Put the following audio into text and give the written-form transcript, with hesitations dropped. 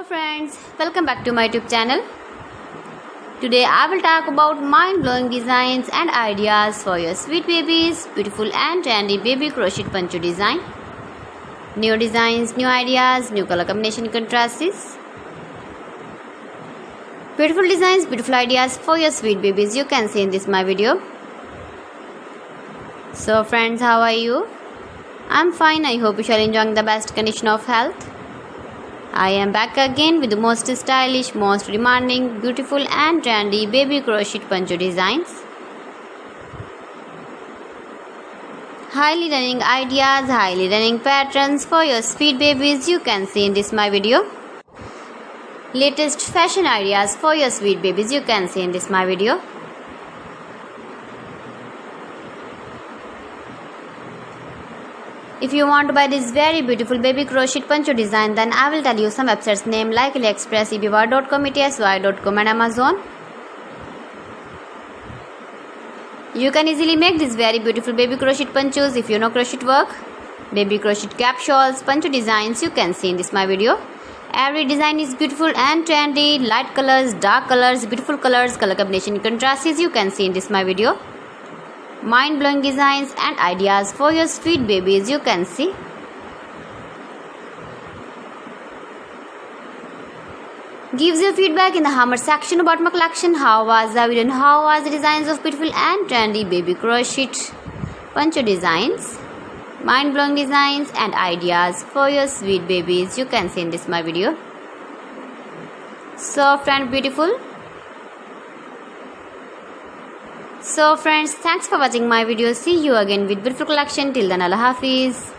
Hello friends, welcome back to my YouTube channel. Today I will talk about mind-blowing designs and ideas for your sweet babies, beautiful and trendy baby crochet poncho design. New designs, new ideas, new color combination contrasts. Beautiful designs, beautiful ideas for your sweet babies you can see in this my video. So friends, how are you? I'm fine. I hope you shall enjoying the best condition of health. I am back again with the most stylish, most demanding, beautiful and trendy baby crochet poncho designs. Highly running ideas, highly running patterns for your sweet babies you can see in this my video. Latest fashion ideas for your sweet babies you can see in this my video. If you want to buy this very beautiful baby crochet poncho design, then I will tell you some websites name like AliExpress, eBay.com, ETSY.com and Amazon. You can easily make this very beautiful baby crochet ponchos if you know crochet work. Baby crochet cap shawls, poncho designs you can see in this my video. Every design is beautiful and trendy, light colors, dark colors, beautiful colors, color combination contrasts you can see in this my video. Mind-blowing designs and ideas for your sweet babies you can see. Gives your feedback in the comment section about my collection. How was the video and how was the designs of beautiful and trendy baby crochet poncho designs. Mind-blowing designs and ideas for your sweet babies you can see in this my video. Soft and beautiful. So friends, thanks for watching my video. See you again with beautiful collection. Till then, Allah Hafiz.